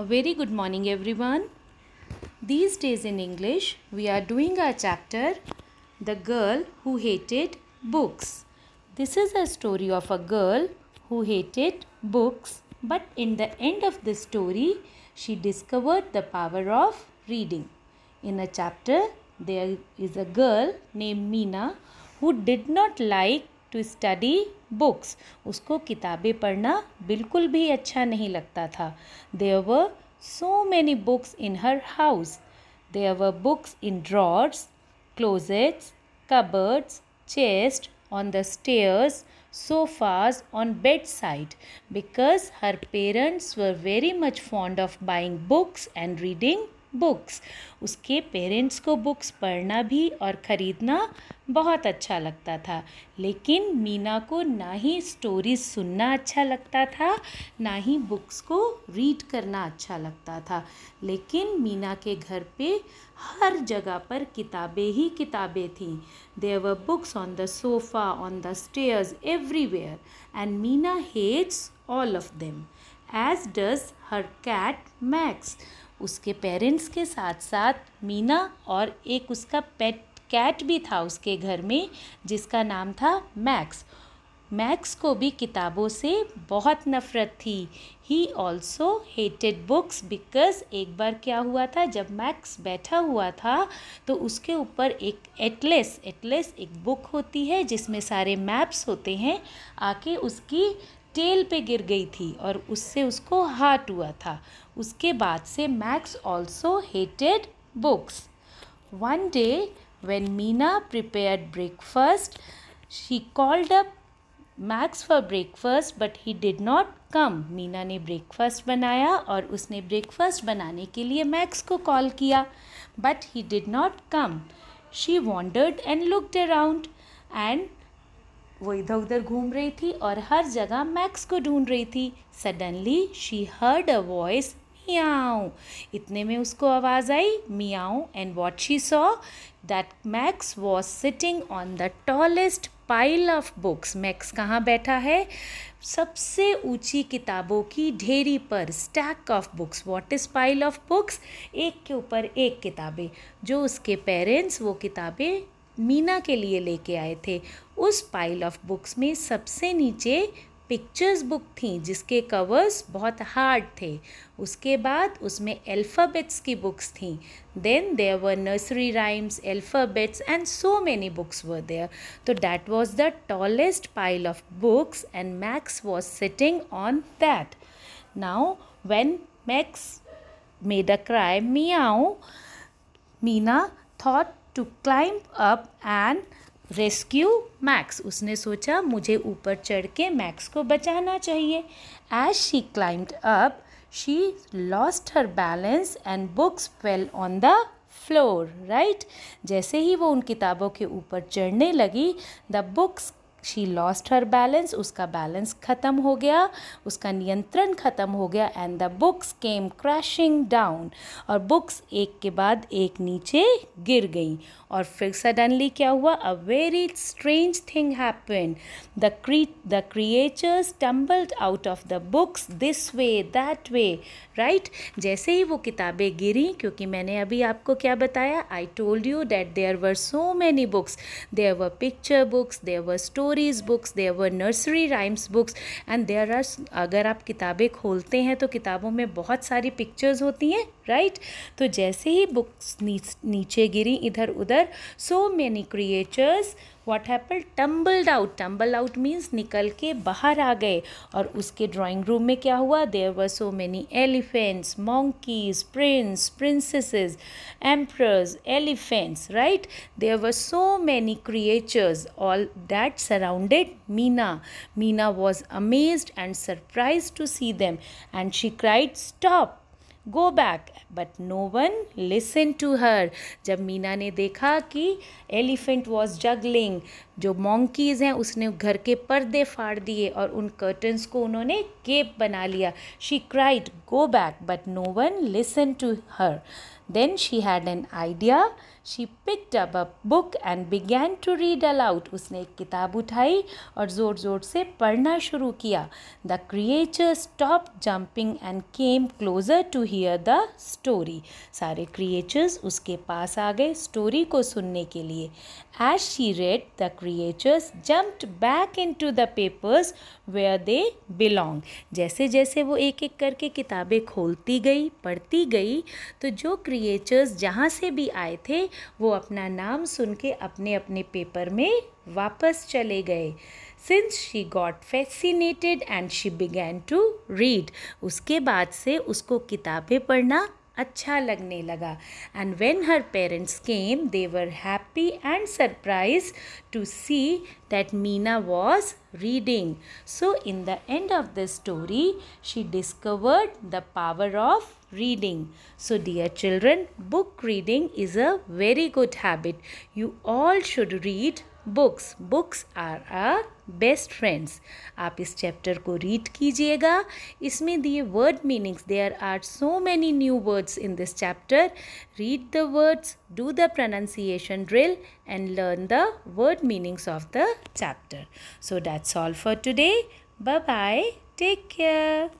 A very good morning, everyone. These days in English, we are doing our chapter, The Girl Who Hated Books. This is a story of a girl who hated books, but in the end of the story, she discovered the power of reading. In a chapter, there is a girl named Meena who did not like to study books. उसको किताबें पढ़ना बिल्कुल भी अच्छा नहीं लगता था. There were so many books in her house. There were books in drawers, closets, cupboards, chest, on the stairs, sofas, on bedside, because her parents were very much fond of buying books and reading books. उसके parents को books पढ़ना भी और ख़रीदना बहुत अच्छा लगता था. लेकिन मीना को ना ही स्टोरीज सुनना अच्छा लगता था, ना ही बुक्स को रीड करना अच्छा लगता था. लेकिन मीना के घर पे हर जगह पर किताबें ही किताबें थीं. There were books on the sofa, on the stairs, everywhere, and Meena hates all of them, as does her cat Max. उसके पेरेंट्स के साथ साथ मीना और एक उसका पेट कैट भी था उसके घर में, जिसका नाम था मैक्स. मैक्स को भी किताबों से बहुत नफ़रत थी. He also hated books because एक बार क्या हुआ था, जब मैक्स बैठा हुआ था तो उसके ऊपर एक एटलस एक बुक होती है जिसमें सारे मैप्स होते हैं, आके उसकी टेल पे गिर गई थी और उससे उसको हार्ट हुआ था. उसके बाद से max also hated books. One day when Meena prepared breakfast, she called up max for breakfast but he did not come. Meena ने ब्रेकफास्ट बनाया और उसने ब्रेकफास्ट बनाने के लिए मैक्स को कॉल किया, but he did not come. She wandered and looked around, and वो इधर उधर घूम रही थी और हर जगह मैक्स को ढूंढ रही थी. Suddenly she heard a voice, meow. इतने में उसको आवाज़ आई meow, and what she saw that Max was sitting on the tallest pile of books. Max कहाँ बैठा है? सबसे ऊंची किताबों की ढेरी पर. Stack of books. What is pile of books? एक के ऊपर एक किताबें. जो उसके पेरेंट्स वो किताबें मीना के लिए लेके आए थे. उस पाइल ऑफ बुक्स में सबसे नीचे पिक्चर्स बुक थी जिसके कवर्स बहुत हार्ड थे. उसके बाद उसमें अल्फ़ाबेट्स की बुक्स थी. Then there were nursery rhymes, alphabets, and so many books were there. तो that was the tallest pile of books and Max was sitting on that. Now when Max made a cry meow, Meena thought to climb up and rescue Max. उसने सोचा मुझे ऊपर चढ़ के max को बचाना चाहिए. As she climbed up, she lost her balance and books fell on the floor. Right, जैसे ही वो उन किताबों के ऊपर चढ़ने लगी, the books she lost her balance. उसका बैलेंस ख़त्म हो गया, उसका नियंत्रण ख़त्म हो गया, and the books came crashing down. और बुक्स एक के बाद एक नीचे गिर गई. और फिर सडनली क्या हुआ? A very strange thing happened. The creatures tumbled out of the books this way that way. Right, जैसे ही वो किताबें गिरी, क्योंकि मैंने अभी आपको क्या बताया, I told you that there were so many books. There were picture books, there were stories books, there were nursery rhymes books, and there are, अगर आप किताबें खोलते हैं तो किताबों में बहुत सारी पिक्चर्स होती हैं. राइट, तो जैसे ही बुक्स नीचे गिरी इधर उधर, सो many creatures what happened, tumbled out. Tumble out means निकल के बाहर आ गए. और उसके ड्राइंग रूम में क्या हुआ? There were so many elephants, monkeys, prince, princesses, emperors, elephants. Right, there were so many creatures, all that surrounded Meena. Meena was amazed and surprised to see them, and she cried, stop, go back, but no one listen to her. जब मीना ने देखा कि elephant was juggling, जो मॉन्कीज़ हैं उसने घर के पर्दे फाड़ दिए और उन कर्टन्स को उन्होंने केप बना लिया. She cried, go back, but no one listen to her. Then she had an idea. She picked up a book and began to read aloud. उसने एक किताब उठाई और ज़ोर ज़ोर से पढ़ना शुरू किया. The creatures stopped jumping and came closer to hear the story. सारे creatures उसके पास आ गए स्टोरी को सुनने के लिए. As she read, the creatures jumped back into the papers where they belong. जैसे जैसे वो एक एक करके किताबें खोलती गई, पढ़ती गई, तो जो क्रिएचर्स जहाँ से भी आए थे वो अपना नाम सुन के अपने अपने पेपर में वापस चले गए. Since she got fascinated and she began to read. उसके बाद से उसको किताबें पढ़ना अच्छा लगने लगा. And when her parents came, they were happy and surprised to see that Meena was reading. So in the end of the story, she discovered the power of reading. So dear children, book reading is a very good habit. You all should read books. Books are our best friends. आप इस chapter को read कीजिएगा. इसमें दिए word meanings, there are so many new words in this chapter. Read the words, do the pronunciation drill and learn the word meanings of the chapter. So that's all for today. Bye bye. Take care.